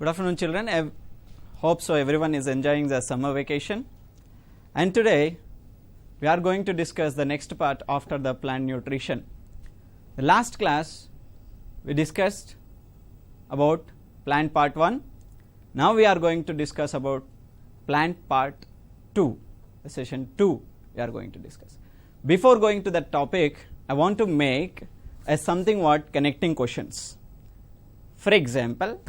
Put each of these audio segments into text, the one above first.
Good afternoon, children. I hope so everyone is enjoying the summer vacation. And today we are going to discuss the next part after the plant nutrition. The last class we discussed about plant part 1. Now we are going to discuss about plant part 2. The session 2 we are going to discuss. Before going to that topic, I want to make a something what connecting questions. For example,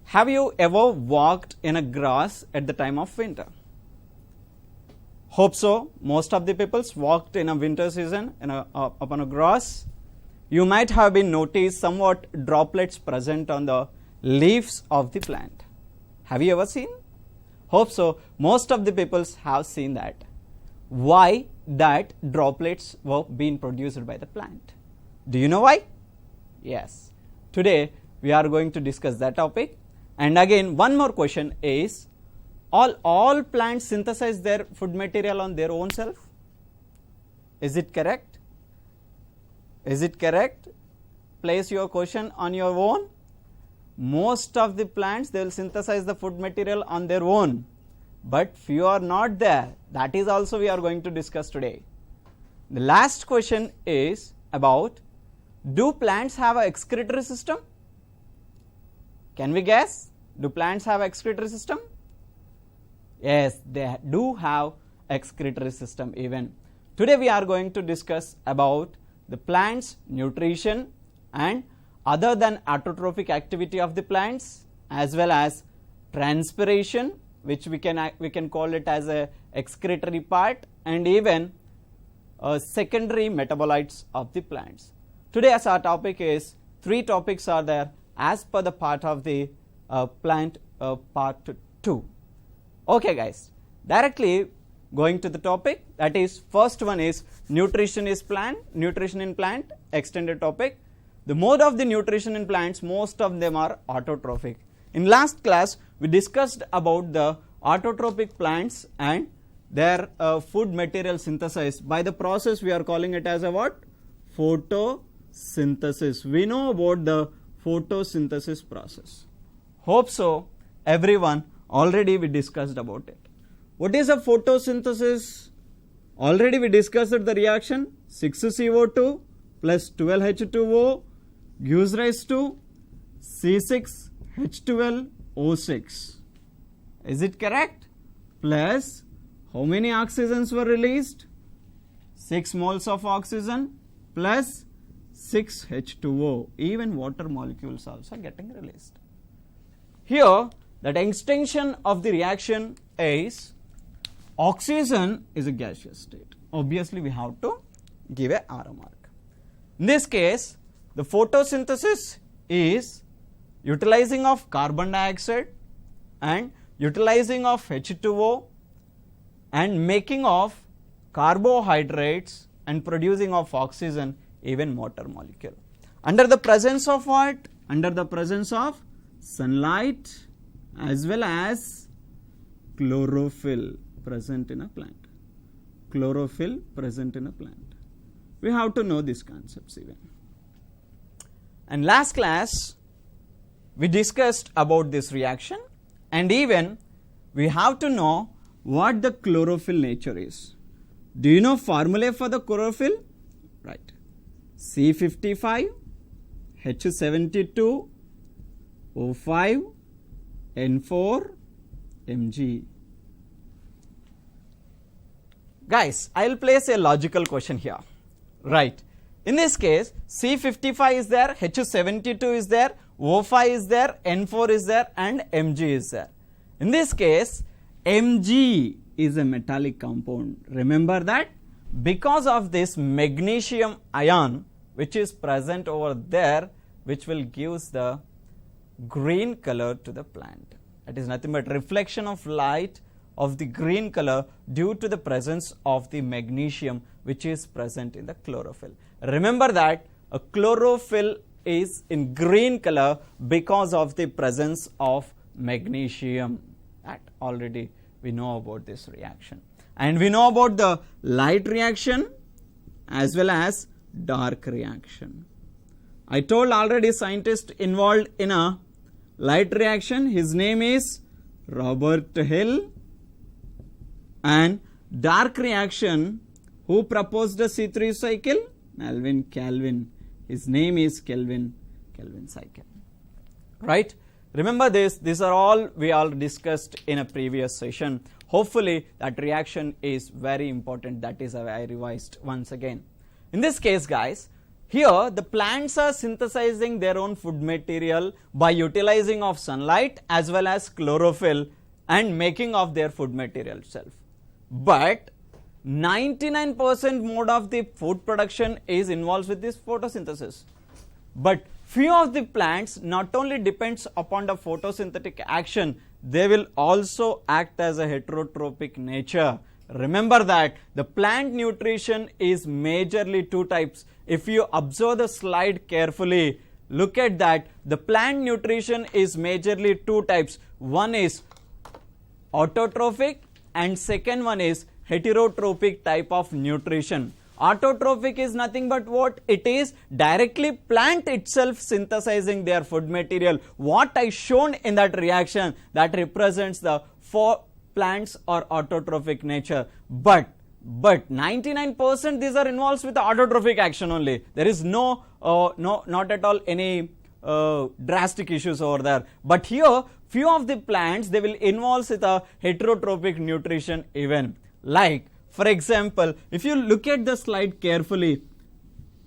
have you ever walked in a grass at the time of winter? Hope so. Most of the peoples walked in a winter season upon a grass. You might have been noticed somewhat droplets present on the leaves of the plant. Have you ever seen? Hope so. Most of the peoples have seen that. Why that droplets were being produced by the plant? Do you know why? Yes. Today we are going to discuss that topic. And again, one more question is, all plants synthesize their food material on their own self? Is it correct? Is it correct? Place your question on your own. Most of the plants, they will synthesize the food material on their own. But few are not there. That is also we are going to discuss today. The last question is about, do plants have an excretory system? Can we guess? Do plants have excretory system? Yes, they do have excretory system even. Today we are going to discuss about the plants nutrition and other than autotrophic activity of the plants, as well as transpiration, which we can call it as a excretory part, and even secondary metabolites of the plants. Today as our topic is, 3 topics are there as per the part of the plant part 2. Okay guys, directly going to the topic, that is first one is nutrition in plant, extended topic. The mode of the nutrition in plants, most of them are autotrophic. In last class we discussed about the autotrophic plants and their food material synthesized by the process we are calling it as a what? Photosynthesis. We know about the photosynthesis process. Hope so everyone already we discussed about it. What is a photosynthesis? Already we discussed the reaction 6CO2 plus 12H2O gives rise to C6H12O6. Is it correct? Plus how many oxygens were released? 6 moles of oxygen plus 6H2O. Even water molecules also getting released. Here that extension of the reaction is, oxygen is a gaseous state. Obviously we have to give a arrow mark. In this case, the photosynthesis is utilizing of carbon dioxide and utilizing of H2O and making of carbohydrates and producing of oxygen, even water molecule. Under the presence of what? Under the presence of sunlight as well as chlorophyll present in a plant. Chlorophyll present in a plant. We have to know these concepts even. And last class we discussed about this reaction, and even we have to know what the chlorophyll nature is. Do you know formula for the chlorophyll? Right. C55 H72 O5 N4 Mg. Guys, I will place a logical question here. Right. In this case, C55 is there, H72 is there, O5 is there, N4 is there, and Mg is there. In this case, Mg is a metallic compound. Remember that? Because of this magnesium ion which is present over there, which will give the green color to the plant. It is nothing but reflection of light of the green color due to the presence of the magnesium which is present in the chlorophyll. Remember that a chlorophyll is in green color because of the presence of magnesium. That already we know about this reaction. And we know about the light reaction as well as dark reaction. I told already scientists involved in a light reaction, his name is Robert Hill. And dark reaction, who proposed the C3 cycle? Alvin Calvin. His name is Kelvin cycle. Right? Remember this, these are all we all discussed in a previous session. Hopefully that reaction is very important. That is why I revised once again. In this case, guys, here the plants are synthesizing their own food material by utilizing of sunlight as well as chlorophyll and making of their food material itself. But 99% mode of the food production is involved with this photosynthesis. But few of the plants not only depends upon the photosynthetic action, they will also act as a heterotrophic nature. Remember that the plant nutrition is majorly two types. If you observe the slide carefully, look at that. The plant nutrition is majorly two types. One is autotrophic and second one is heterotrophic type of nutrition. Autotrophic is nothing but what? It is directly plant itself synthesizing their food material. What I shown in that reaction, that represents the four plants or autotrophic nature. But 99% these are involved with the autotrophic action only. There is not at all any drastic issues over there. But here, few of the plants, they will involve with a heterotrophic nutrition even. Like, for example, if you look at the slide carefully,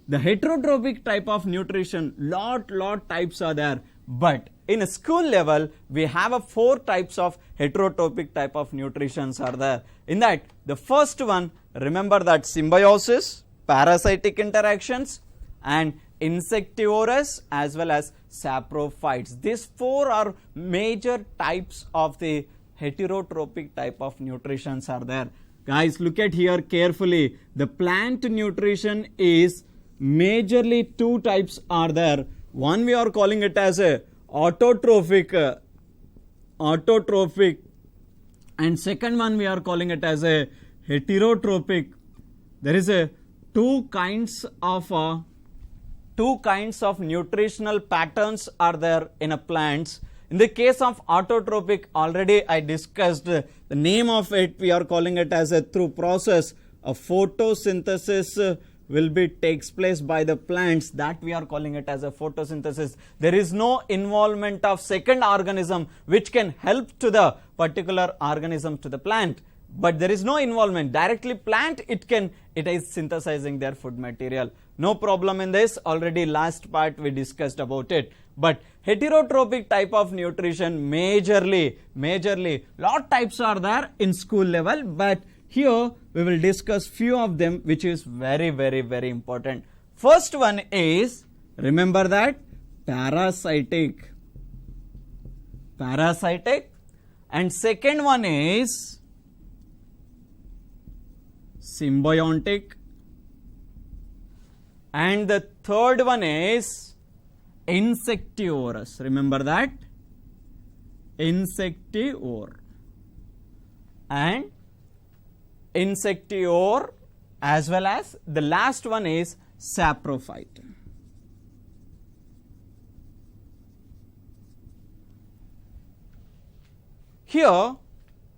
the heterotrophic type of nutrition, lot types are there. But in a school level, we have a 4 types of heterotrophic type of nutritions are there. In that, the first one, remember that symbiosis, parasitic interactions, and insectivorous as well as saprophytes. These 4 are major types of the heterotrophic type of nutritions are there. Guys, look at here carefully. The plant nutrition is majorly 2 types are there. One we are calling it as a autotrophic, and second one we are calling it as a heterotrophic. There is a two kinds of nutritional patterns are there in a plants. In the case of autotrophic, already I discussed the name of it. We are calling it as a through process. A photosynthesis takes place by the plants. That we are calling it as a photosynthesis. There is no involvement of second organism which can help to the particular organism to the plant. But there is no involvement. Directly plant, it is synthesizing their food material. No problem in this. Already last part we discussed about it. But heterotrophic type of nutrition, majorly, lot types are there in school level. But here we will discuss few of them which is very important. First one is, remember that, parasitic. And second one is symbiotic. And the third one is insectivorous. Remember that, insectivore. And insectivore as well as the last one is saprophyte. Here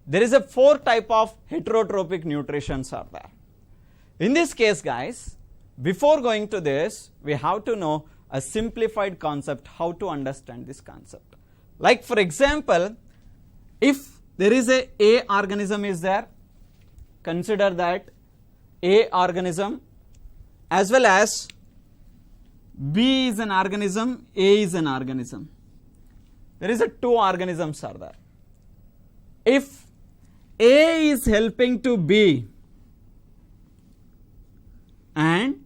there is a 4 type of heterotrophic nutritions are there. In this case, guys, before going to this, we have to know a simplified concept, how to understand this concept. Like, for example, if there is a organism is there, consider that A organism as well as B is an organism, A is an organism. There is a 2 organisms are there. If A is helping to B and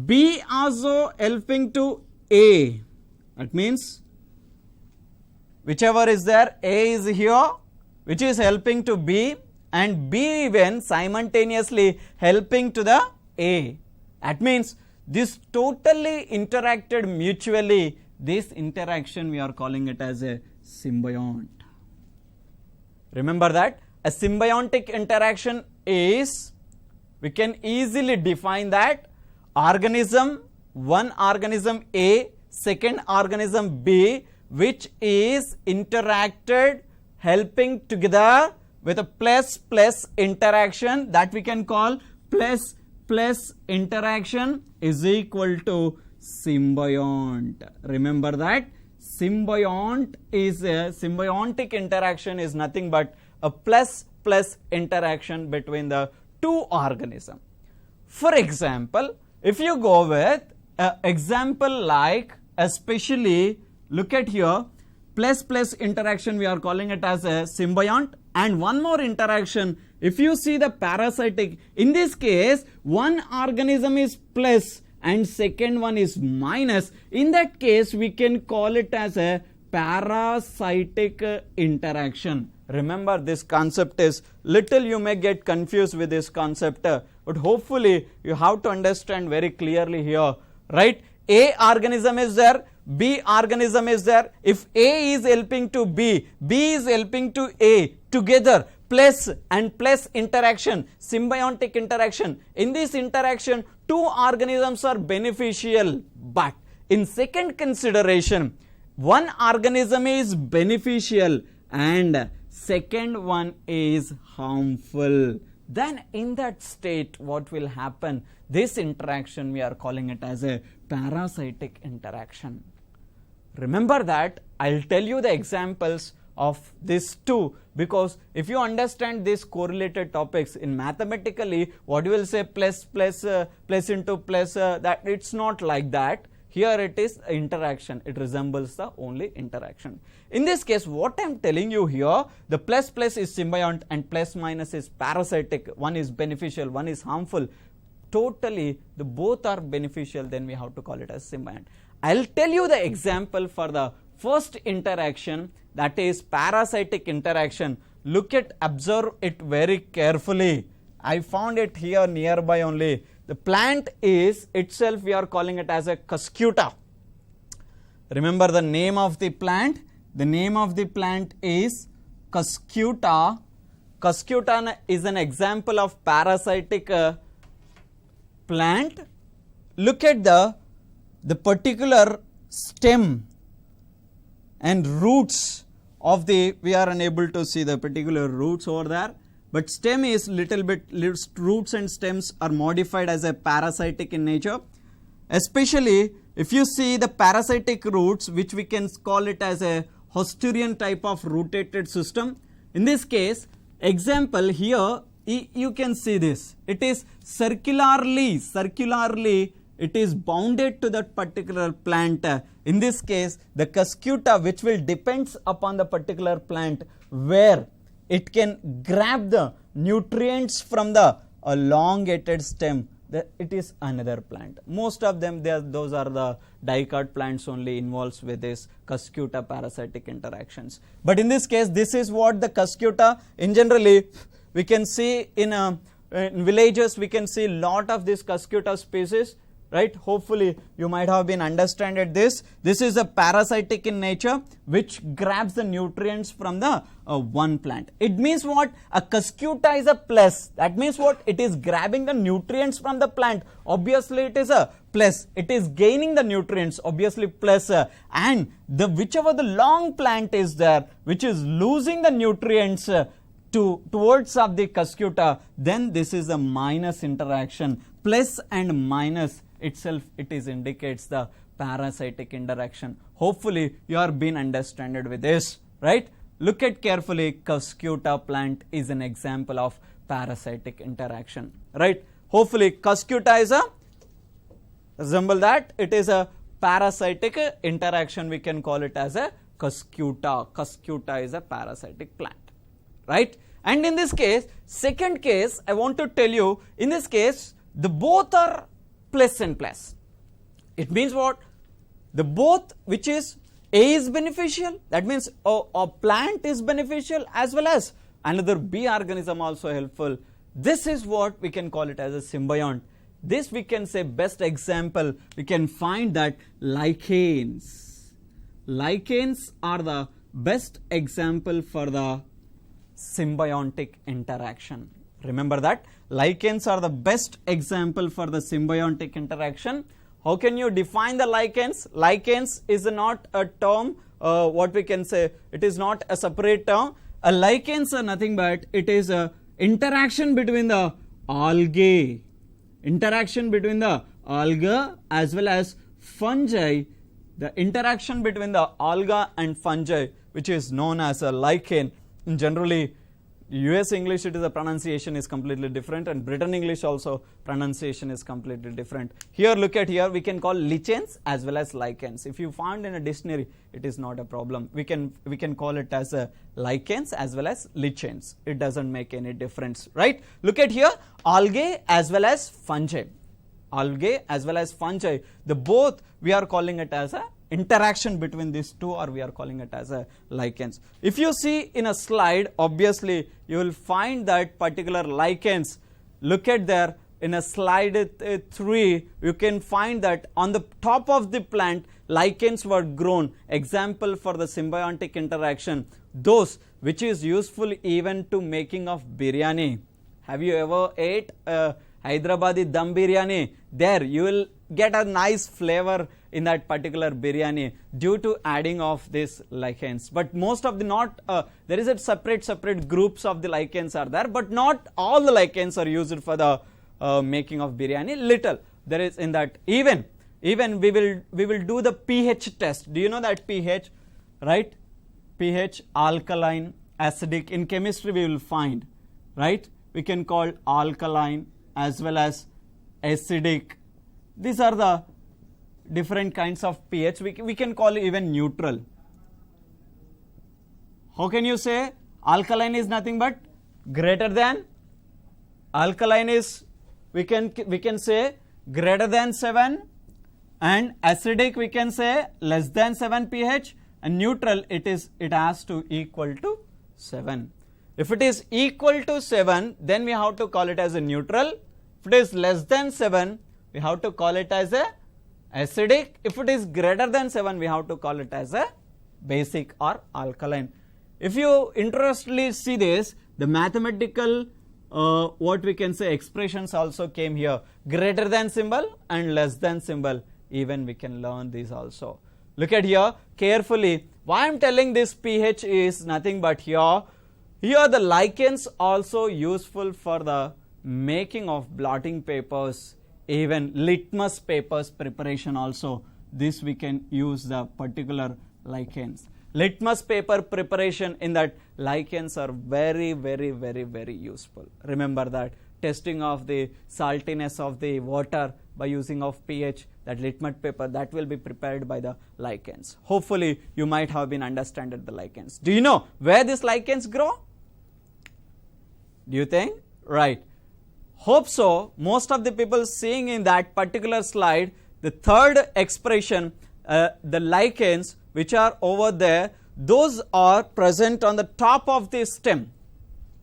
B also helping to A, that means whichever is there, A is here which is helping to B and B even simultaneously helping to the A. That means this totally interacted mutually. This interaction we are calling it as a symbiont. Remember that a symbiotic interaction is, we can easily define that organism, one organism A, second organism B which is interacted helping together with a plus interaction, that we can call plus interaction is equal to symbiont. Remember that symbiont is a symbiotic interaction is nothing but a plus interaction between the two organisms. For example, if you go with an example like, especially look at here, plus interaction, we are calling it as a symbiont, and one more interaction, if you see the parasitic, in this case one organism is plus and second one is minus. In that case we can call it as a parasitic interaction. Remember, this concept is little, you may get confused with this concept, but hopefully you have to understand very clearly here, right? A organism is there, B organism is there. If A is helping to B, B is helping to A, together plus interaction, symbiotic interaction. In this interaction, two organisms are beneficial, but in second consideration, one organism is beneficial and second one is harmful. Then in that state, what will happen? This interaction, we are calling it as a parasitic interaction. Remember that. I'll tell you the examples of these two, because if you understand these correlated topics in mathematically, what you will say plus into plus, that it's not like that. Here it is interaction, it resembles the only interaction. In this case, what I am telling you here, the plus is symbiont and plus minus is parasitic. One is beneficial, one is harmful. Totally, the both are beneficial, then we have to call it as symbiont. I'll tell you the example for the first interaction, that is parasitic interaction. Look at, observe it very carefully. I found it here nearby only. The plant is itself, we are calling it as a Cuscuta. Remember the name of the plant? The name of the plant is Cuscuta. Cuscuta is an example of parasitic plant. Look at the particular stem and roots of the, we are unable to see the particular roots over there, but stem is little bit, roots and stems are modified as a parasitic in nature. Especially if you see the parasitic roots, which we can call it as a Haustorian type of rotated system. In this case, example here, you can see this. It is circularly it is bounded to that particular plant. In this case, the Cuscuta, which will depends upon the particular plant, where it can grab the nutrients from the elongated stem. It is another plant. Most of them, those are the dicot plants only involves with this Cuscuta parasitic interactions. But in this case, this is what the Cuscuta, in generally, we can see in villages, we can see lot of this Cuscuta species, right? Hopefully you might have been understanding this. This is a parasitic in nature which grabs the nutrients from the one plant. It means what? A Cuscuta is a plus. That means what? It is grabbing the nutrients from the plant. Obviously it is a plus. It is gaining the nutrients, obviously plus. And whichever the long plant is there, which is losing the nutrients towards of the Cuscuta, then this is a minus interaction. Plus and minus itself, it is indicates the parasitic interaction. Hopefully you are being understood with this, right? Look at carefully, Cuscuta plant is an example of parasitic interaction, right? Hopefully Cuscuta is a, resemble that, it is a parasitic interaction, we can call it as a Cuscuta. Cuscuta is a parasitic plant, right? And in this case, second case, I want to tell you, in this case, the both are plus and plus. It means what? The both, which is A is beneficial, that means a plant is beneficial as well as another B organism also helpful. This is what we can call it as a symbiont. This we can say best example, we can find that lichens. Lichens are the best example for the symbiotic interaction. Remember that lichens are the best example for the symbiotic interaction. How can you define the lichens? Lichens is not a term what we can say, it is not a separate term. Lichens are nothing but it is a interaction between the algae, as well as fungi. The interaction between the alga and fungi, which is known as a lichen. In generally, US English, it is the pronunciation is completely different, and Britain English also pronunciation is completely different. Here, look at here, we can call lichens as well as lichens. If you found in a dictionary, it is not a problem. We can call it as a lichens as well as lichens. It doesn't make any difference, right? Look at here, algae as well as fungi. Algae as well as fungi, the both we are calling it as a interaction between these two, or we are calling it as a lichens. If you see in a slide, obviously you will find that particular lichens. Look at there in a slide 3, you can find that on the top of the plant lichens were grown. Example for the symbiotic interaction, those which is useful even to making of biryani. Have you ever ate Hyderabadi dum biryani? There you will get a nice flavor in that particular biryani due to adding of these lichens. But most of the there is a separate groups of the lichens are there, but not all the lichens are used for the making of biryani. Little there is in that. Even we will do the pH test. Do you know that pH, right? pH, alkaline, acidic. In chemistry we will find, right? We can call alkaline as well as acidic. These are the different kinds of pH. We can call it even neutral. How can you say alkaline is nothing but greater than? Alkaline is, we can say greater than 7, and acidic we can say less than 7 pH, and neutral it has to equal to 7. If it is equal to 7, then we have to call it as a neutral. If it is less than 7, we have to call it as a acidic. If it is greater than 7, we have to call it as a basic or alkaline. If you interestingly see this, the mathematical what we can say expressions also came here. Greater than symbol and less than symbol, even we can learn these also. Look at here carefully. Why I am telling this pH is nothing but here the lichens also useful for the making of blotting papers, even litmus papers preparation also. This we can use the particular lichens. Litmus paper preparation, in that lichens are very useful. Remember that testing of the saltiness of the water by using of pH, that litmus paper that will be prepared by the lichens. Hopefully you might have been understanding the lichens. Do you know where these lichens grow? Do you think? Right. Hope so. Most of the people seeing in that particular slide, the third expression, the lichens which are over there, those are present on the top of the stem.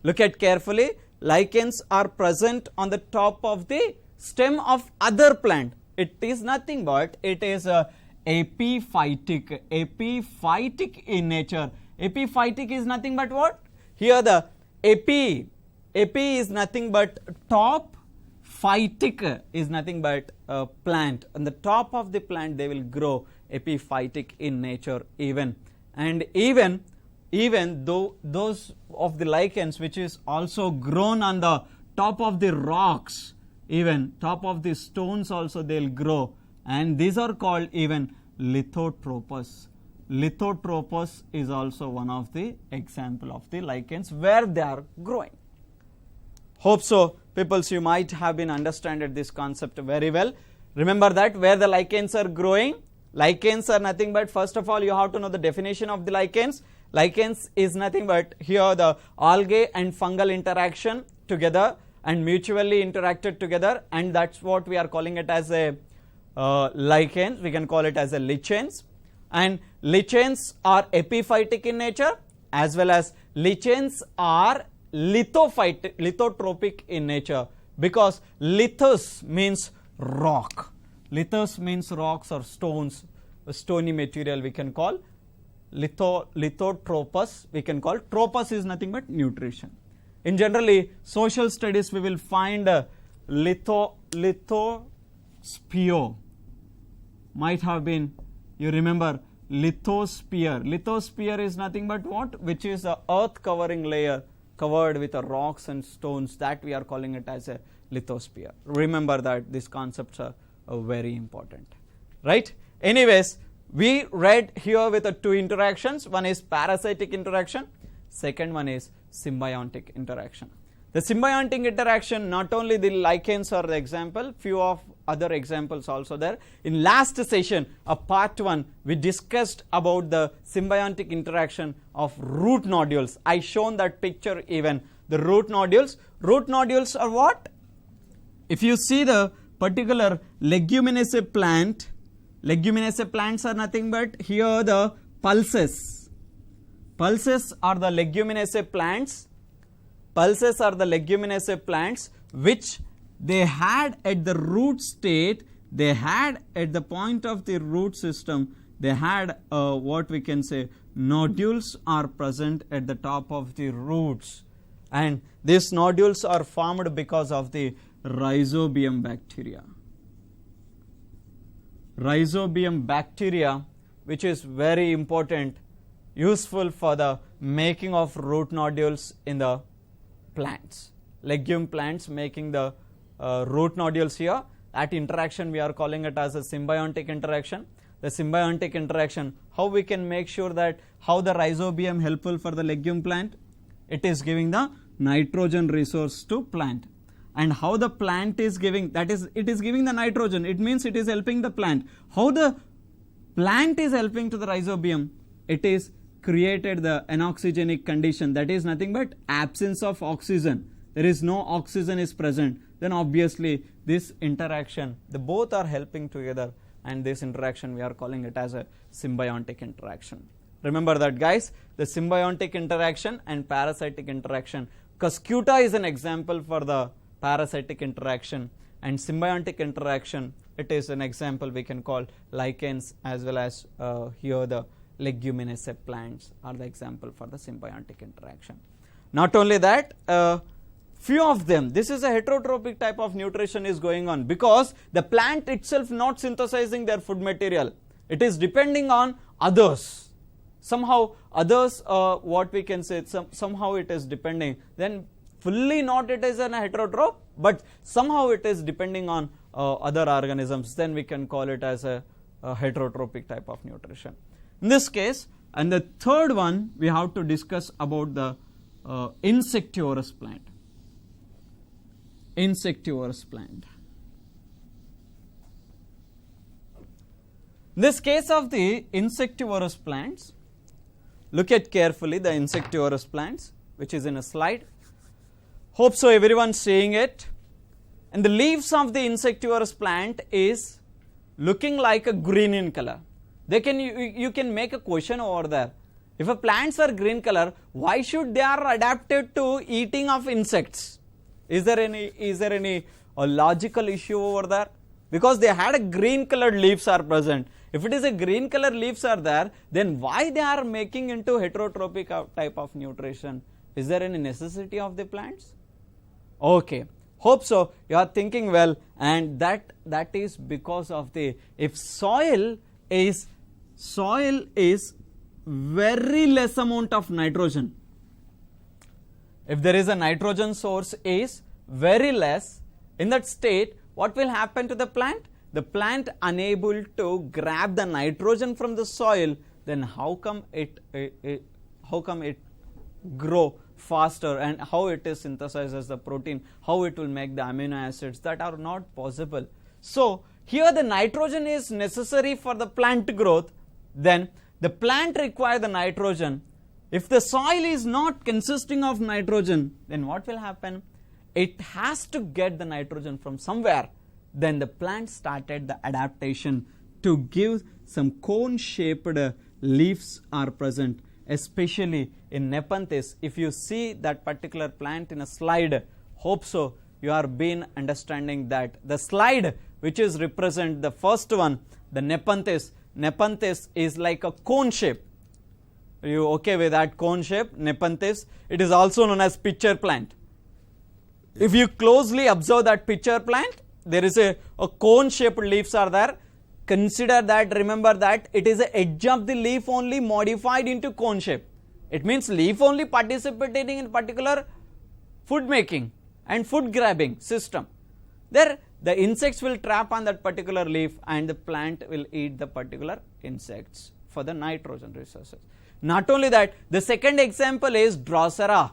Look at carefully. Lichens are present on the top of the stem of other plant. It is nothing but it is epiphytic in nature. Epiphytic is nothing but what? Here the epi is nothing but top, phytic is nothing but plant. On the top of the plant they will grow, epiphytic in nature even. And even though those of the lichens which is also grown on the top of the rocks, even top of the stones also they will grow, and these are called even lithotropous. Lithotropous is also one of the example of the lichens where they are growing. Hope so, peoples, you might have been understanding this concept very well. Remember that where the lichens are growing, lichens are nothing but, first of all you have to know the definition of the lichens. Lichens is nothing but here the algae and fungal interaction together and mutually interacted together, and that's what we are calling it as a lichens. We can call it as a lichens. And lichens are epiphytic in nature, as well as lichens are lithotropic in nature, because lithos means rock. Lithos means rocks or stones, stony material we can call. Lithotropous we can call. Tropous is nothing but nutrition. In generally social studies we will find lithospeo. Might have been, you remember lithosphere. Lithosphere is nothing but what? Which is the earth covering layer covered with rocks and stones, that we are calling it as a lithosphere. Remember that these concepts are very important, right? Anyways, we read here with two interactions. One is parasitic interaction, second one is symbiotic interaction. The symbiotic interaction, not only the lichens are the example, few of other examples also there. In last session of part 1, we discussed about the symbiotic interaction of root nodules. I shown that picture even. The root nodules. Root nodules are what? If you see the particular leguminaceae plant, leguminaceae plants are nothing but here the pulses. Pulses are the leguminaceae plants. Pulses are the leguminaceae plants which they had at the root state, they had at the point of the root system, they had what we can say nodules are present at the top of the roots, and these nodules are formed because of the rhizobium bacteria. Rhizobium bacteria, which is very important, useful for the making of root nodules in the plants, legume plants making the root nodules here. That interaction we are calling it as a symbiotic interaction. The symbiotic interaction, how we can make sure that how the rhizobium helpful for the legume plant? It is giving the nitrogen resource to plant. And how the plant is giving, that is, it is giving the nitrogen, it means it is helping the plant. How the plant is helping to the rhizobium? It is created the anoxygenic condition, that is nothing but absence of oxygen. There is no oxygen is present. Then obviously this interaction, the both are helping together, and this interaction we are calling it as a symbiotic interaction. Remember that, guys, the symbiotic interaction and parasitic interaction. Cuscuta is an example for the parasitic interaction, and symbiotic interaction, it is an example we can call lichens, as well as here the leguminaceae plants are the example for the symbiotic interaction. Not only that, few of them, this is a heterotrophic type of nutrition is going on, because the plant itself not synthesizing their food material, it is depending on others. Somehow others, what we can say, somehow it is depending, then fully not it is an heterotroph, but somehow it is depending on other organisms, then we can call it as a heterotrophic type of nutrition. In this case, and the third one we have to discuss about the insectivorous plant. Insectivorous plant. In this case of the insectivorous plants, look at carefully the insectivorous plants, which is in a slide. Hope so everyone seeing it. And the leaves of the insectivorous plant is looking like a green in color. They can you can make a question over there. If a plants are green color, why should they are adapted to eating of insects? Is there any logical issue over there? Because they had a green colored leaves are present. If it is a green color leaves are there, then why they are making into heterotrophic type of nutrition? Is there any necessity of the plants? Okay, hope so. You are thinking well, and that is because of the, if soil is very less amount of nitrogen. If there is a nitrogen source is very less, in that state, what will happen to the plant? The plant unable to grab the nitrogen from the soil, then how come it grow faster, and how it is synthesizes the protein, how it will make the amino acids, that are not possible. So here the nitrogen is necessary for the plant growth, then the plant require the nitrogen. If the soil is not consisting of nitrogen, then what will happen? It has to get the nitrogen from somewhere. Then the plant started the adaptation to give some cone-shaped leaves are present, especially in Nepenthes. If you see that particular plant in a slide, hope so you are been understanding that. The slide which is represent the first one, the Nepenthes. Nepenthes is like a cone shape. Are you okay with that cone shape? Nepenthes. It is also known as pitcher plant. If you closely observe that pitcher plant, there is a cone shaped leaves are there. consider that, remember that it is the edge of the leaf only modified into cone shape. It means leaf only participating in particular food making and food grabbing system. There the insects will trap on that particular leaf and the plant will eat the particular insects for the nitrogen resources. Not only that, the second example is Drosera.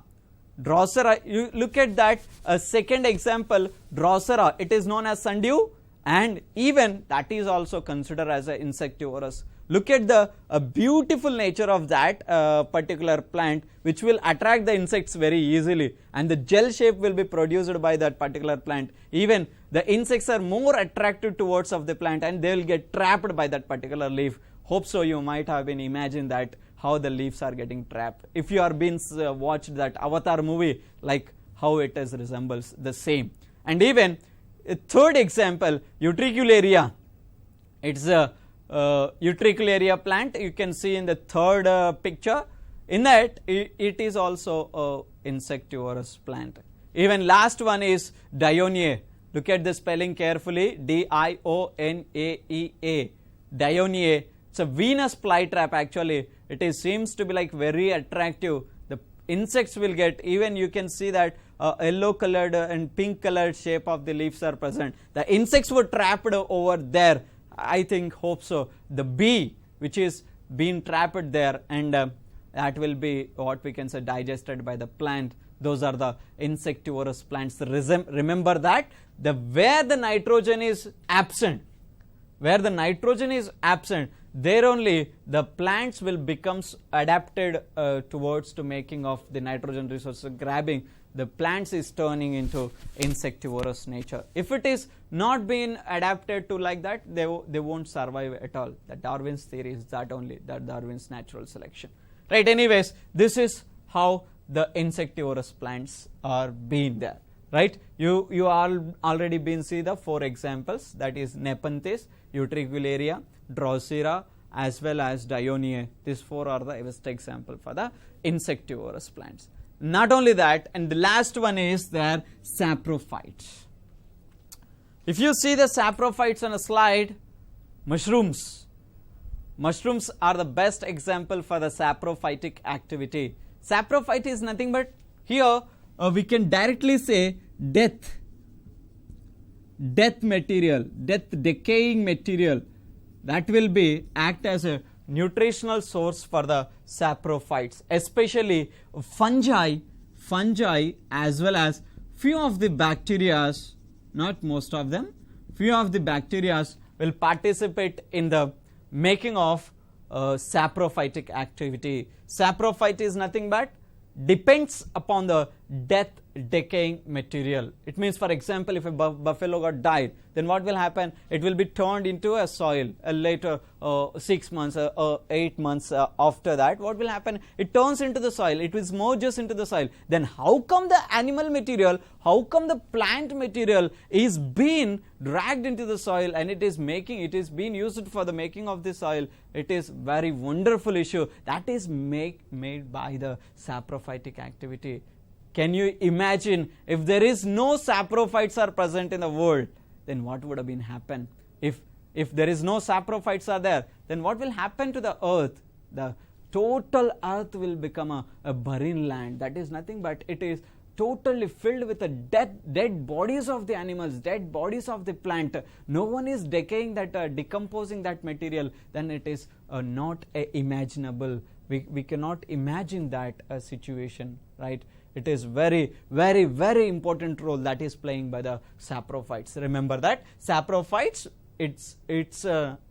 Drosera, you look at that, a second example, Drosera, it is known as sundew, and even that is also considered as an insectivorous. Look at the beautiful nature of that particular plant, which will attract the insects very easily, and the gel shape will be produced by that particular plant. Even the insects are more attracted towards of the plant and they will get trapped by that particular leaf. Hope so you might have been imagined that how the leaves are getting trapped. If you are been watched that Avatar movie, like how it is resembles the same. And even a third example, Utricularia. It's a Utricularia plant. You can see in the third picture. In that, it is also a insectivorous plant. Even last one is Dionaea. Look at the spelling carefully. Dionaea. Dionaea. It's a Venus flytrap actually. It seems to be like very attractive. The insects will get, even you can see that yellow colored and pink colored shape of the leaves are present. The insects were trapped over there. I think, hope so. The bee which is being trapped there, and that will be what we can say digested by the plant. Those are the insectivorous plants. Remember that where the nitrogen is absent, there only the plants will become adapted towards to making of the nitrogen resources grabbing. The plants is turning into insectivorous nature. If it is not being adapted to like that, they won't survive at all. The Darwin's theory is that only, that Darwin's natural selection. Right, anyways, this is how the insectivorous plants are being there. Right, you all already been see the 4 examples, that is Nepenthes, Utricularia, Drosera, as well as Dionaea. These 4 are the best example for the insectivorous plants. Not only that, and the last one is their saprophytes. If you see the saprophytes on a slide, mushrooms are the best example for the saprophytic activity. Saprophyte is nothing but, here we can directly say death material, decaying material, that will be act as a nutritional source for the saprophytes, especially fungi as well as few of the bacteria, not most of them, few of the bacteria will participate in the making of saprophytic activity. Saprophyte is nothing but depends upon the decaying material. It means, for example, if a buffalo got died, then what will happen? It will be turned into a soil later, 6 months, 8 months after that. What will happen? It turns into the soil. It is merges into the soil. Then how come the animal material, how come the plant material is being dragged into the soil and it is being used for the making of the soil? It is very wonderful issue that is made by the saprophytic activity. Can you imagine if there is no saprophytes are present in the world, then what would have been happen? If there is no saprophytes are there, then what will happen to the earth? The total earth will become a barren land. That is nothing but it is totally filled with the dead bodies of the animals, dead bodies of the plant. No one is decaying that, decomposing that material. Then it is not imaginable. We cannot imagine that situation, right? It is very, very, very important role that is playing by the saprophytes. Remember that saprophytes. It's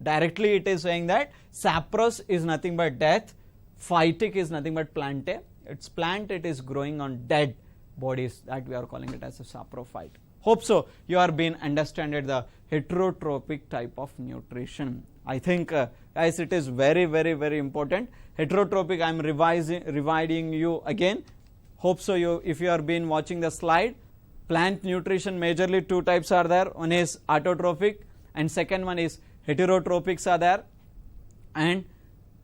directly it is saying that sapros is nothing but death, phytic is nothing but plante. It's plant. It is growing on dead bodies, that we are calling it as a saprophyte. Hope so you are being understanding the heterotrophic type of nutrition. I think guys, it is very, very, very important. Heterotrophic, I am revising you again. Hope so if you are been watching the slide, plant nutrition majorly 2 types are there. One is autotrophic and second one is heterotrophics are there. And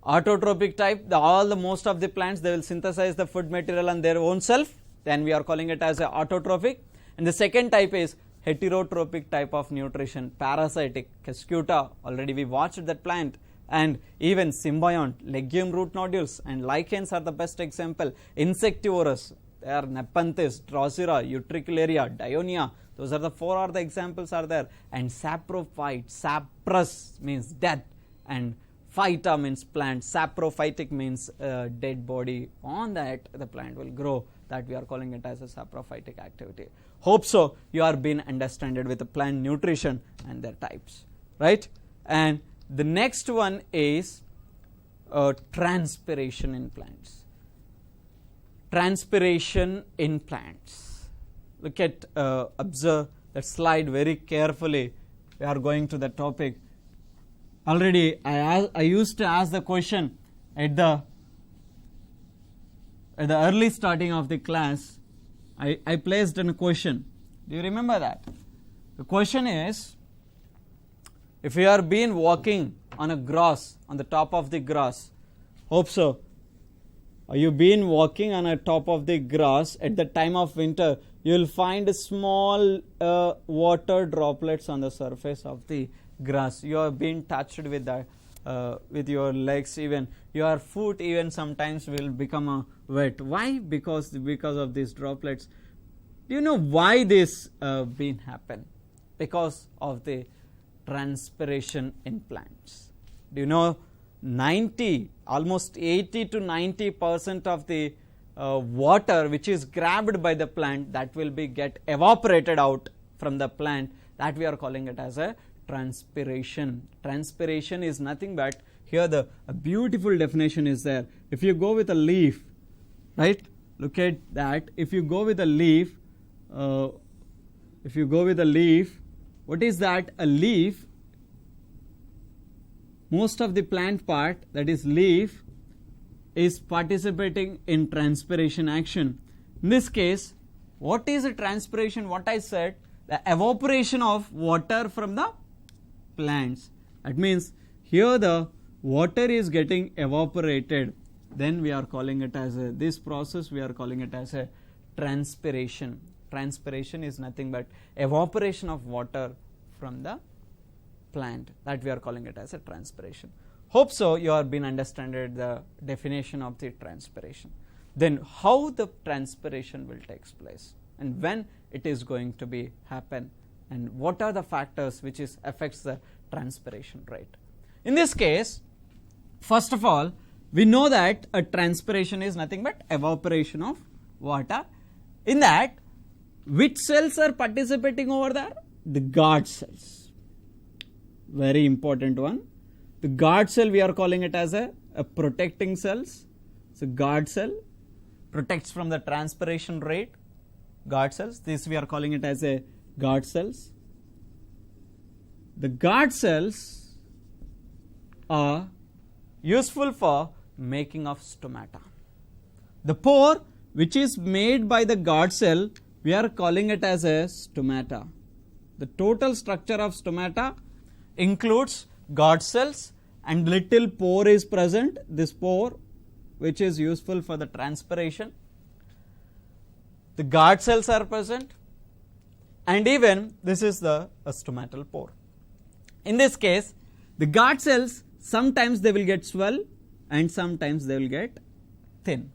autotrophic type, most of the plants, they will synthesize the food material on their own self. Then we are calling it as a autotrophic. And the second type is heterotrophic type of nutrition, parasitic, Cuscuta, already we watched that plant, and even symbiont, legume root nodules and lichens are the best example. Insectivorous, they are Nepenthes, Drosera, Utricularia, Dionia, those are the four are the examples are there. And saprophyte, saprous means death, and phyta means plant, saprophytic means dead body. On that the plant will grow, that we are calling it as a saprophytic activity. Hope so you are being understood with the plant nutrition and their types, right? And the next one is transpiration in plants. Transpiration in plants. Look at, observe that slide very carefully. We are going to the topic. Already I used to ask the question at the early starting of the class. I placed in a question. Do you remember that? The question is, if you are been walking on a grass, on the top of the grass, hope so, you been walking on a top of the grass at the time of winter, you will find small water droplets on the surface of the grass. You are being touched with that, with your legs, even your foot even sometimes will become wet. Why? Because of these droplets. Do you know why this been happen? Because of the transpiration in plants. Do you know 90, almost 80 to 90% of the water which is grabbed by the plant, that will be get evaporated out from the plant, that we are calling it as a transpiration. Transpiration is nothing but, here a beautiful definition is there. If you go with a leaf, right, look at that, if you go with a leaf, what is that? A leaf, most of the plant part, that is leaf, is participating in transpiration action. In this case, what is a transpiration? What I said, the evaporation of water from the plants. That means here the water is getting evaporated. Then we are calling it as this process we are calling it as a transpiration. Transpiration is nothing but evaporation of water from the plant, that we are calling it as a transpiration. Hope so you have been understanding the definition of the transpiration. Then how the transpiration will take place and when it is going to be happen, and what are the factors which is affects the transpiration rate. In this case, first of all, we know that a transpiration is nothing but evaporation of water. In that, which cells are participating over there? The guard cells. Very important one. The guard cell we are calling it as a protecting cells. So guard cell protects from the transpiration rate. Guard cells. This we are calling it as a guard cells. The guard cells are useful for making of stomata. The pore which is made by the guard cell, we are calling it as a stomata. The total structure of stomata includes guard cells and little pore is present. This pore which is useful for the transpiration. The guard cells are present, and even this is the stomatal pore. In this case, the guard cells sometimes they will get swell and sometimes they will get thin.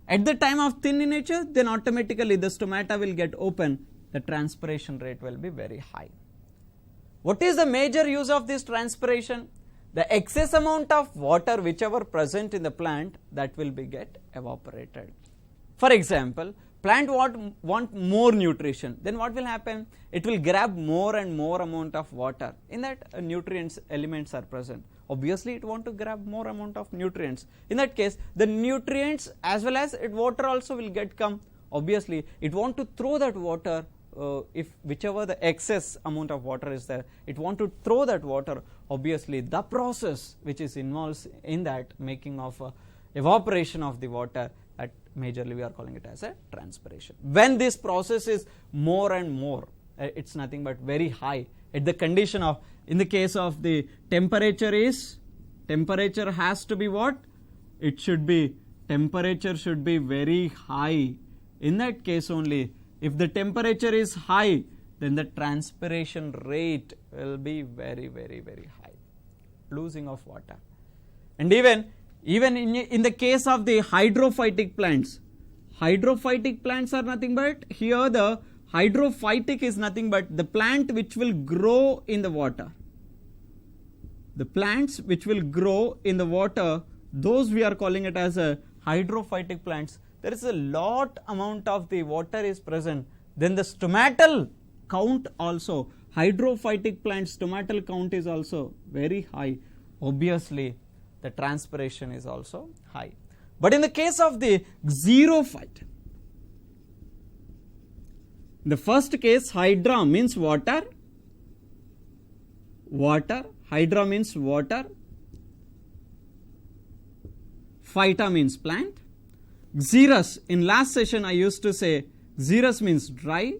At the time of thin in nature, then automatically the stomata will get open, the transpiration rate will be very high. What is the major use of this transpiration? The excess amount of water whichever present in the plant, that will be get evaporated. For example, plant want more nutrition, then what will happen? It will grab more and more amount of water. In that nutrients elements are present. Obviously it want to grab more amount of nutrients. In that case, the nutrients as well as water also will get come. Obviously it want to throw that water, if whichever the excess amount of water is there, it want to throw that water. Obviously the process which is involved in that making of evaporation of the water, that majorly we are calling it as a transpiration. When this process is more and more, it's nothing but very high at the condition of, in the case of the temperature has to be what? It should be, temperature should be very high. In that case only, if the temperature is high, then the transpiration rate will be very, very, very high, losing of water. And even in the case of the hydrophytic plants are nothing but, here the hydrophytic is nothing but the plant which will grow in the water. The plants which will grow in the water, those we are calling it as a hydrophytic plants. There is a lot amount of the water is present. Then the stomatal count also, hydrophytic plants stomatal count is also very high. Obviously, the transpiration is also high. But in the case of the xerophyte, the first case, hydra means water, hydra means water, phyta means plant, xerus, in last session I used to say xerus means dry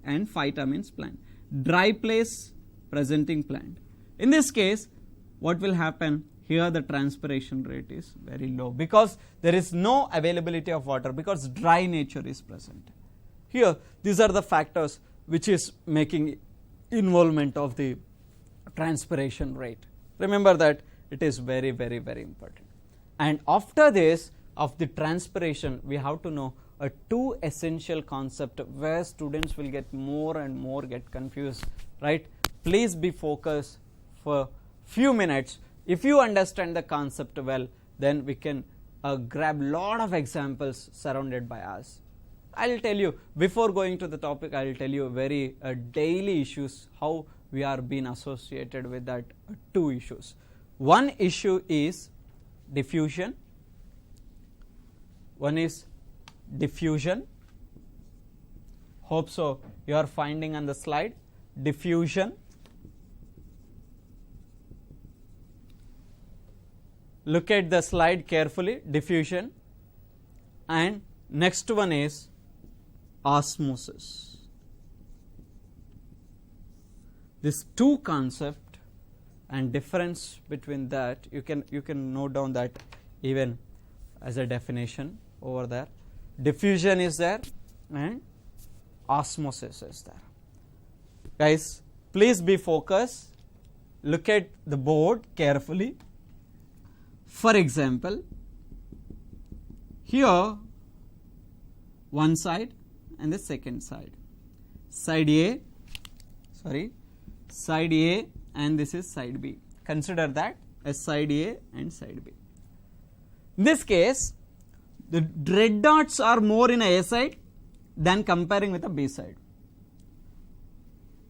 and phyta means plant, dry place presenting plant. In this case, what will happen? Here the transpiration rate is very low because there is no availability of water, because dry nature is present. Here these are the factors which is making involvement of the transpiration rate. Remember that it is very, very, very important. And after this, of the transpiration, we have to know two essential concepts where students will get more and more get confused, right? Please be focused for few minutes. If you understand the concept well, then we can grab lot of examples surrounded by us. I will tell you, before going to the topic, I will tell you very daily issues, how we are being associated with that two issues. One issue is diffusion. Hope so you are finding on the slide. Diffusion. Look at the slide carefully. Diffusion. And next one is osmosis. These two concepts and difference between that, you can note down that even as a definition over there. Diffusion is there and osmosis is there. Guys, please be focused. Look at the board carefully. For example, here one side and the second side. Side A and this is side B. Consider that as side A and side B. In this case, the red dots are more in A side than comparing with the B side.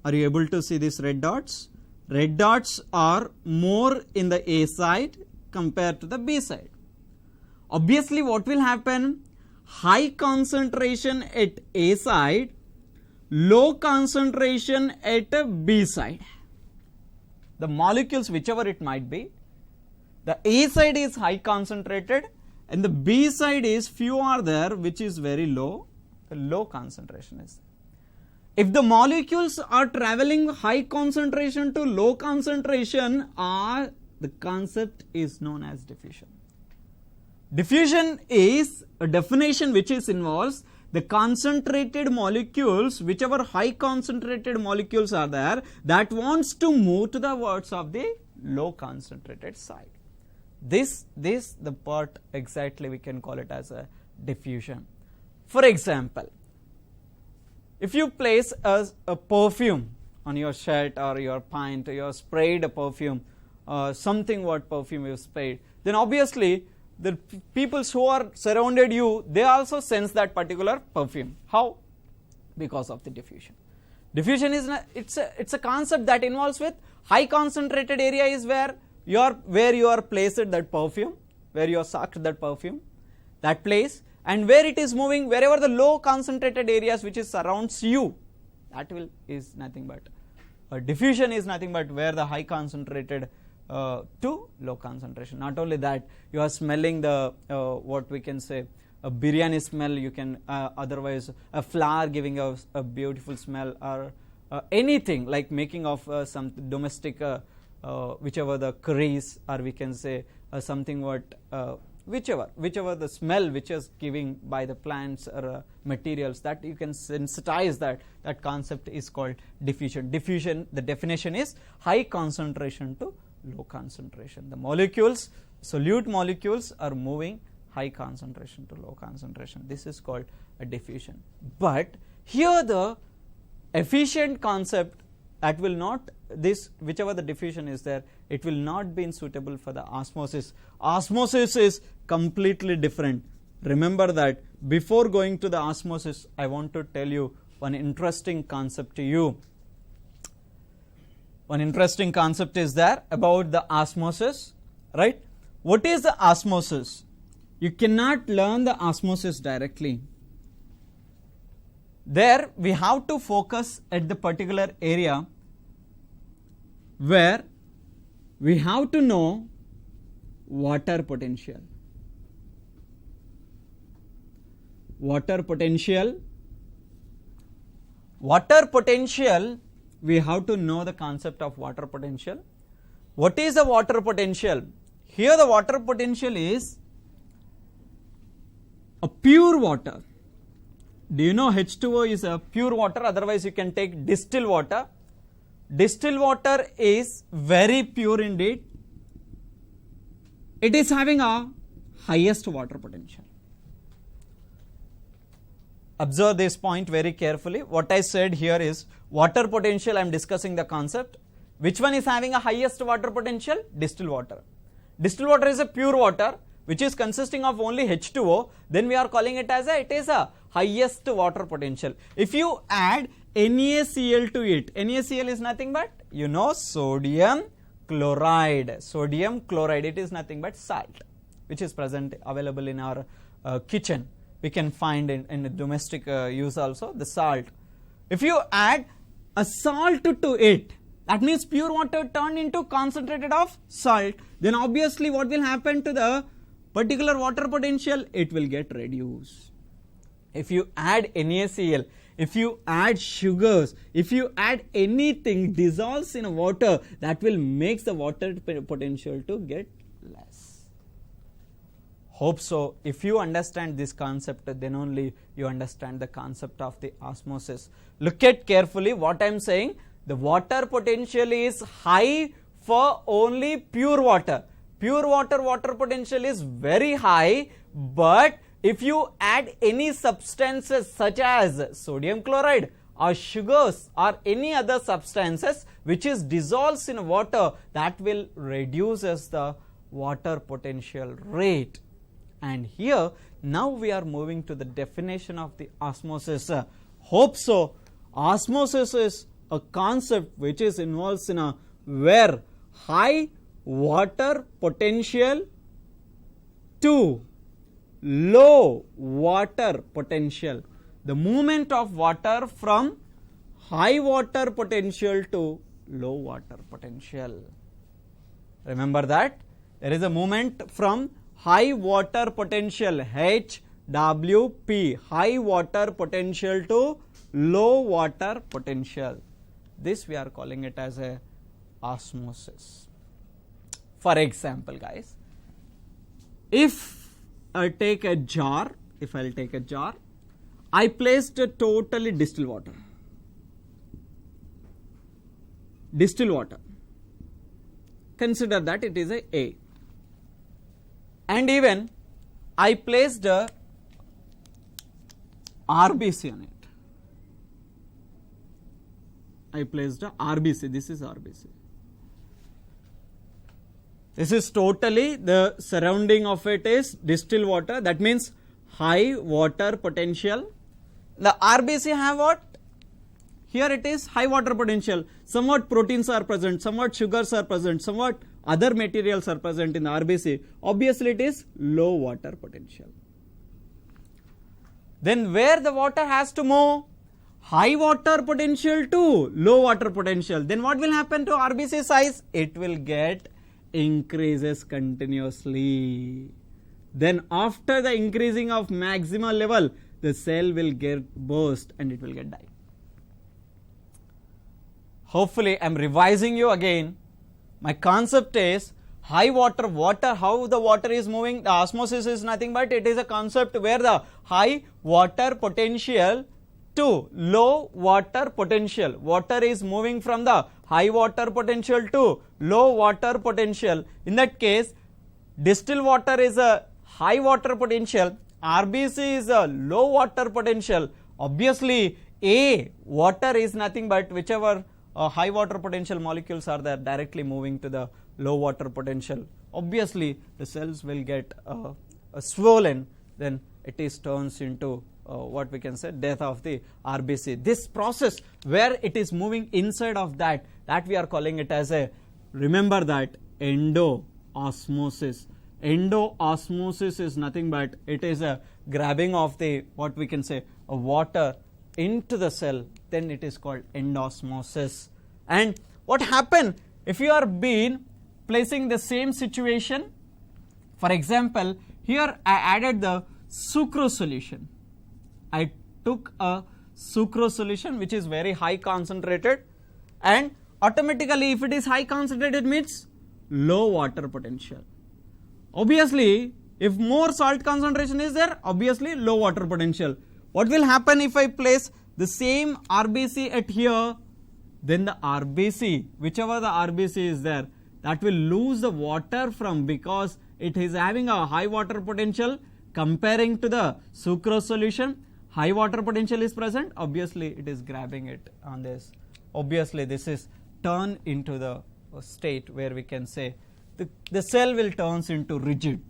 Are you able to see these red dots? Red dots are more in the A side compared to the B side. Obviously, what will happen? High concentration at A side, low concentration at B side. The molecules, whichever it might be, the A side is high concentrated and the B side is few are there, which is very low. The low concentration is there. If the molecules are traveling high concentration to low concentration, the concept is known as diffusion. Diffusion is a definition which involves the concentrated molecules, whichever high concentrated molecules are there, that wants to move to the wards of the low concentrated side. This the part exactly we can call it as a diffusion. For example, if you place a perfume on your shirt or your pint, or you have sprayed a perfume, something what perfume you sprayed, then obviously the people who are surrounded you, they also sense that particular perfume. How? Because of the diffusion. Diffusion is it's a concept that involves with high concentrated area is where you are placed that perfume, where you have sucked that perfume, that place, and where it is moving, wherever the low concentrated areas which is surrounds you, that is nothing but diffusion is nothing but where the high concentrated to low concentration. Not only that, you are smelling the what we can say a biryani smell, you can otherwise a flower giving a beautiful smell, or anything like making of some domestic whichever the curries, or we can say something what whichever the smell which is giving by the plants or materials, that you can sensitize that concept is called diffusion. Diffusion, the definition is high concentration to low concentration. The molecules, solute molecules are moving high concentration to low concentration. This is called a diffusion. But here the efficient concept, that will not, this whichever the diffusion is there, it will not be suitable for the osmosis. Osmosis is completely different. Remember that. Before going to the osmosis, I want to tell you one interesting concept to you. One interesting concept is there about the osmosis, right? What is the osmosis? You cannot learn the osmosis directly. There we have to focus at the particular area where we have to know water potential. Water potential. Water potential, we have to know the concept of water potential. What is the water potential? Here the water potential is a pure water. Do you know H2O is a pure water? Otherwise you can take distilled water. Distilled water is very pure indeed. It is having a highest water potential. Observe this point very carefully. What I said here is water potential, I am discussing the concept. Which one is having a highest water potential? Distilled water. Distilled water is a pure water which is consisting of only H2O. Then we are calling it as it is a highest water potential. If you add NaCl to it, NaCl is nothing but, you know, sodium chloride. Sodium chloride, it is nothing but salt which is present, available in our kitchen. We can find in domestic use also the salt. If you add a salt to it, that means pure water turned into concentrated of salt, then obviously what will happen to the particular water potential? It will get reduced. If you add NaCl, if you add sugars, if you add anything dissolves in water, that will make the water potential to get less. Hope so. If you understand this concept, then only you understand the concept of the osmosis. Look at carefully what I am saying. The water potential is high for only pure water. Pure water water potential is very high, but if you add any substances such as sodium chloride or sugars or any other substances which is dissolves in water, that will reduces the water potential rate. And here now we are moving to the definition of the osmosis. Hope so. Osmosis is a concept which is involves in a where high water potential to low water potential. The movement of water from high water potential to low water potential. Remember that there is a movement from high water potential HWP, high water potential to low water potential. This we are calling it as a osmosis. For example, guys, if I take a jar, I placed a totally distilled water. Distilled water. Consider that it is A. And even I placed a RBC on it. I placed a RBC. This is RBC. This is totally the surrounding of it is distilled water. That means high water potential. The RBC have what? Here it is high water potential. Somewhat proteins are present, somewhat sugars are present, somewhat other materials are present in the RBC. Obviously it is low water potential. Then where the water has to move? High water potential to low water potential. Then what will happen to RBC size? It will get increases continuously. Then after the increasing of maximal level, the cell will get burst and it will get die. Hopefully I am revising you again. My concept is high water, how the water is moving, the osmosis is nothing but it is a concept where the high water potential to low water potential. Water is moving from the high water potential to low water potential. In that case, distilled water is a high water potential, RBC is a low water potential. Obviously, A water is nothing but whichever high water potential molecules are there directly moving to the low water potential. Obviously, the cells will get swollen, then it is turns into what we can say death of the RBC. This process where it is moving inside of that we are calling it as a, remember that, endoosmosis. Endoosmosis is nothing but it is a grabbing of the what we can say a water into the cell, then it is called endosmosis. And what happened if you are been placing the same situation, for example, here I added the sucrose solution. I took a sucrose solution which is very high concentrated, and automatically if it is high concentrated means low water potential. Obviously, if more salt concentration is there, obviously low water potential. What will happen if I place the same RBC at here, then the RBC, whichever the RBC is there, that will lose the water from, because it is having a high water potential comparing to the sucrose solution. High water potential is present, obviously it is grabbing it on this. Obviously this is turned into the state where we can say the cell will turns into rigid,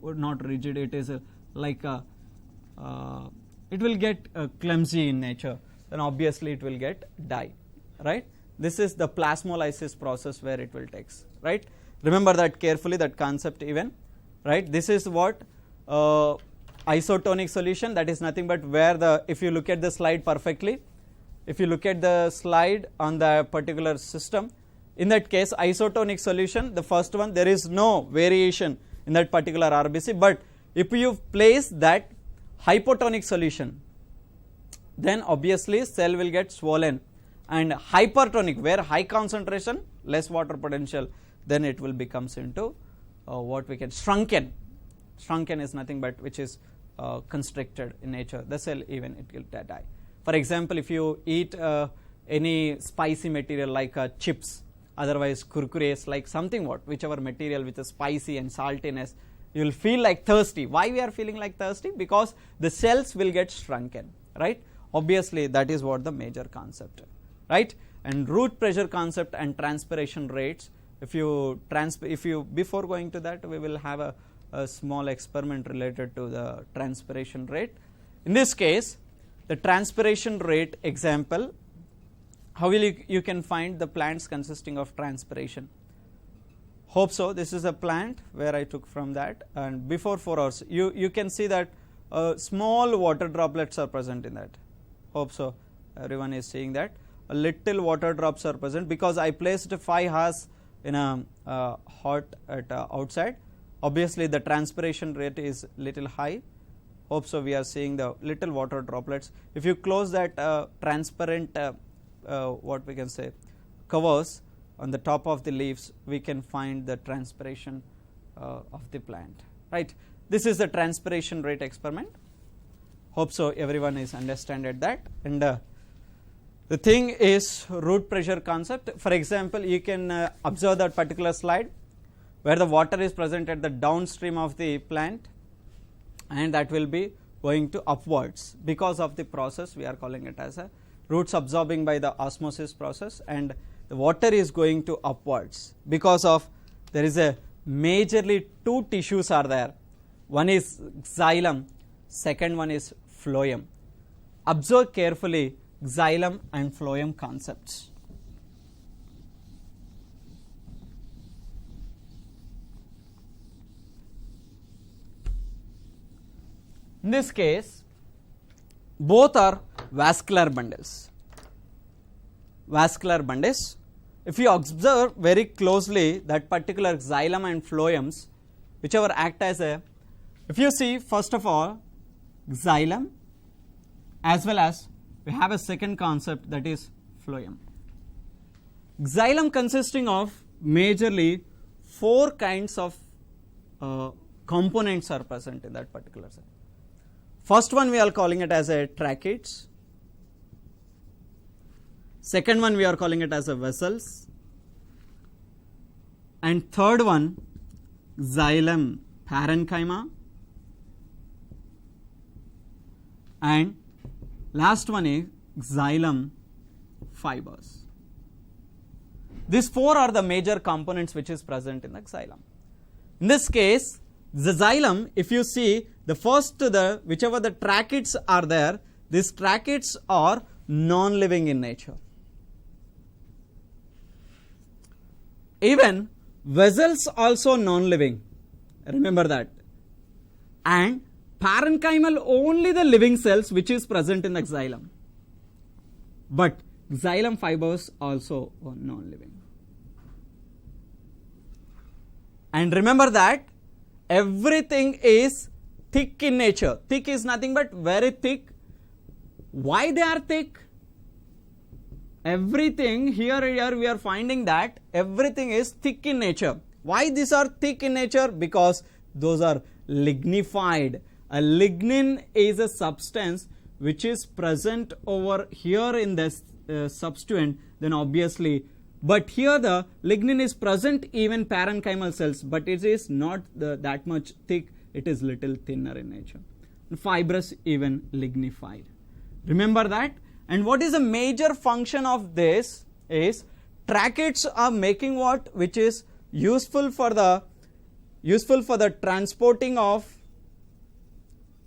not rigid, it is like a, it will get clumsy in nature, then obviously it will get die, right? This is the plasmolysis process where it will takes, right? Remember that carefully, that concept even, right? This is what isotonic solution, that is nothing but where the, if you look at the slide perfectly, if you look at the slide on the particular system, in that case isotonic solution, the first one, there is no variation in that particular RBC, but if you place that hypotonic solution, then obviously cell will get swollen, and hypertonic where high concentration, less water potential, then it will becomes into what we can shrunken. Shrunken is nothing but which is constricted in nature, the cell even it will die. For example, if you eat any spicy material like chips, otherwise kurkures, like something whichever material with a spicy and saltiness, you will feel like thirsty. Why we are feeling like thirsty? Because the cells will get shrunken, right? Obviously that is what the major concept, right? And root pressure concept and transpiration rates, if you before going to that, we will have a small experiment related to the transpiration rate. In this case, the transpiration rate example, how will you can find the plants consisting of transpiration? Hope so. This is a plant where I took from that, and before 4 hours, you can see that small water droplets are present in that. Hope so. Everyone is seeing that. A little water drops are present because I placed 5 hours in a hot at outside. Obviously, the transpiration rate is little high. Hope so. We are seeing the little water droplets. If you close that transparent what we can say covers on the top of the leaves, we can find the transpiration of the plant, right? This is the transpiration rate experiment. Hope so everyone is understanding that. And the thing is root pressure concept. For example, you can observe that particular slide where the water is present at the downstream of the plant, and that will be going to upwards because of the process we are calling it as a roots absorbing by the osmosis process, and the water is going to upwards because of there is a majorly 2 tissues are there. One is xylem, second one is phloem. Observe carefully xylem and phloem concepts. In this case, both are vascular bundles. Vascular bundles. If you observe very closely that particular xylem and phloems, whichever act as a, if you see first of all xylem, as well as we have a second concept that is phloem. Xylem consisting of majorly 4 kinds of components are present in that particular cell. First one we are calling it as a tracheids. Second one we are calling it as a vessels. And third one, xylem parenchyma. And last one is xylem fibers. These 4 are the major components which is present in the xylem. In this case, the xylem, if you see the first, whichever the tracheids are there, these tracheids are non-living in nature. Even vessels also non-living, remember that. And parenchymal only the living cells which is present in the xylem. But xylem fibers also are non-living. And remember that everything is thick in nature. Thick is nothing but very thick. Why they are thick? Everything here we are finding that everything is thick in nature. Why these are thick in nature? Because those are lignified. A lignin is a substance which is present over here in this substituent, then obviously, but here the lignin is present even parenchymal cells, but it is not that much thick, it is little thinner in nature. Fibrous, even lignified. Remember that. And what is the major function of this is tracheids are making what, which is useful for the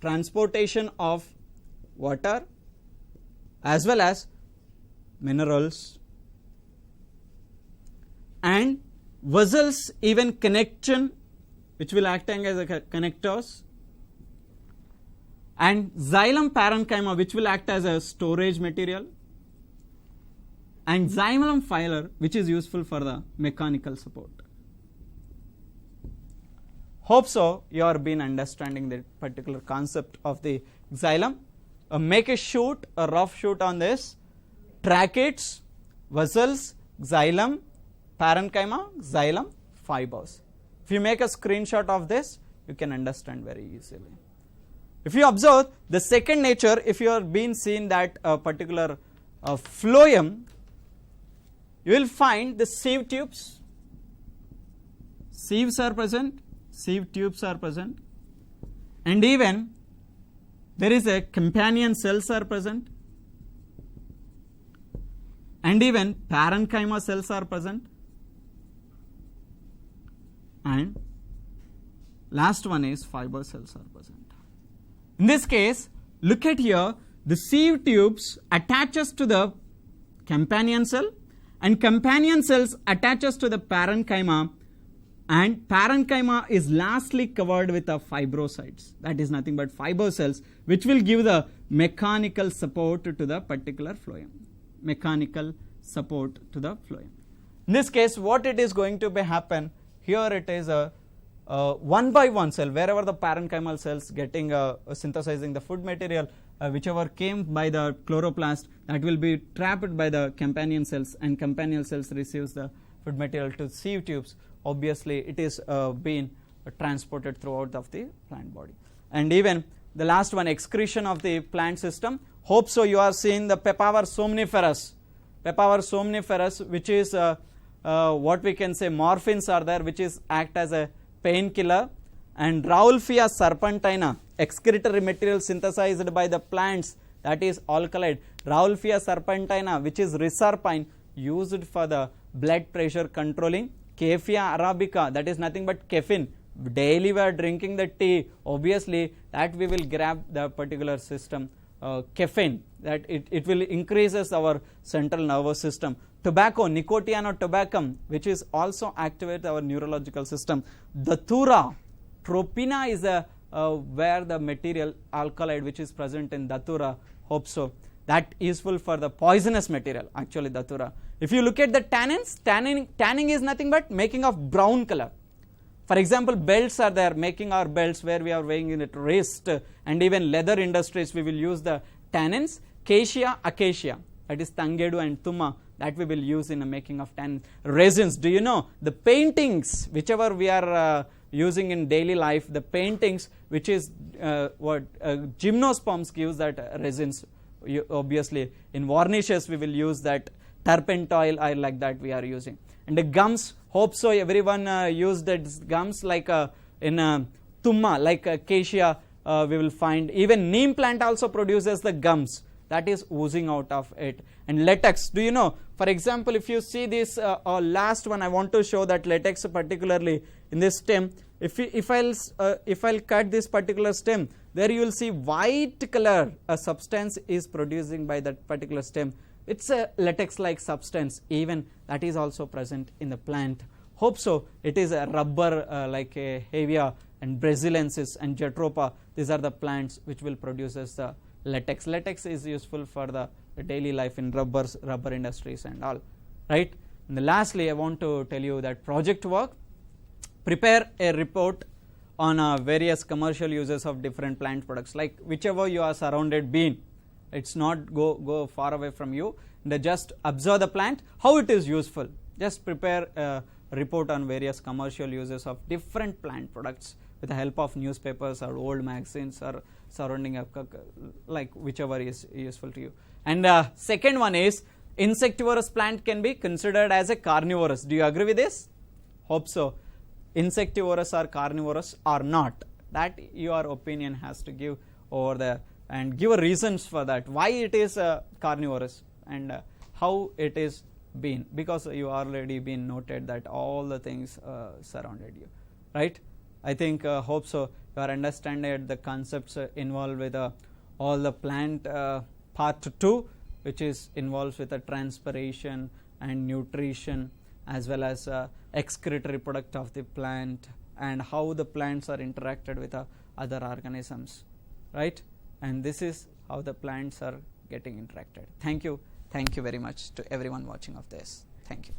transportation of water as well as minerals, and vessels even connection which will acting as a connectors, and xylem parenchyma which will act as a storage material, and xylem fiber which is useful for the mechanical support. Hope so you are been understanding the particular concept of the xylem. Make a rough shoot on this. Tracheids, vessels, xylem, parenchyma, xylem, fibers. If you make a screenshot of this, you can understand very easily. If you observe the second nature, if you have been seen that particular phloem, you will find the sieve tubes. Sieves are present, sieve tubes are present, and even there is a companion cells are present, and even parenchyma cells are present, and last one is fiber cells are present. In this case, look at here, the sieve tubes attaches to the companion cell, and companion cells attaches to the parenchyma, and parenchyma is lastly covered with the fibrocytes. That is nothing but fiber cells which will give the mechanical support to the particular phloem. Mechanical support to the phloem. In this case, what it is going to be happen, here it is a one by one cell, wherever the parenchymal cells getting synthesizing the food material, whichever came by the chloroplast, that will be trapped by the companion cells, and companion cells receives the food material to sieve tubes. Obviously, it is being transported throughout of the plant body. And even the last one, excretion of the plant system. Hope so you are seeing the Papaver somniferous. Papaver somniferous, which is what we can say morphines are there, which is act as a painkiller, and Rauwolfia serpentina, excretory material synthesized by the plants, that is alkaloid. Rauwolfia serpentina, which is reserpine, used for the blood pressure controlling. Caffeia arabica, that is nothing but caffeine. Daily we are drinking the tea, obviously that we will grab the particular system caffeine, that it will increases our central nervous system. Tobacco, Nicotiana tobaccum, which is also activate our neurological system. Datura, tropina is a where the material alkaloid which is present in datura. Hope so. That is useful for the poisonous material, actually datura. If you look at the tannins, tanning is nothing but making of brown color. For example, belts are there, making our belts where we are wearing in at wrist, and even leather industries we will use the tannins. Cassia, acacia, that is tangedu and tumma, that we will use in the making of tan resins. Do you know the paintings, whichever we are using in daily life, the paintings which is what gymnosperms gives that resins. Obviously in varnishes we will use that turpentine oil, like that we are using. And the gums, hope so everyone used that gums, like in tumma, like acacia, we will find even neem plant also produces the gums that is oozing out of it. And latex, do you know, for example, if you see this last one, I want to show that latex particularly in this stem. If I'll cut this particular stem, there you will see white color a substance is producing by that particular stem. It's a latex like substance, even that is also present in the plant. Hope so. It is a rubber like a Hevea and Braziliensis and Jatropha. These are the plants which will produce as the latex. Latex is useful for the daily life in rubber industries and all, right? And lastly, I want to tell you that project work, prepare a report on various commercial uses of different plant products, like whichever you are surrounded being. It's not go far away from you. Just observe the plant, how it is useful. Just prepare a report on various commercial uses of different plant products with the help of newspapers or old magazines or surrounding like whichever is useful to you. And second one is insectivorous plant can be considered as a carnivorous. Do you agree with this? Hope so. Insectivorous or carnivorous or not, that your opinion has to give over there, and give reasons for that, why it is carnivorous and how it is been, because you already been noted that all the things surrounded you, right? I think hope so you are understanding the concepts involved with all the plant part 2, which is involves with the transpiration and nutrition, as well as excretory product of the plant, and how the plants are interacted with other organisms, right? And this is how the plants are getting interacted. Thank you very much to everyone watching of this. Thank you.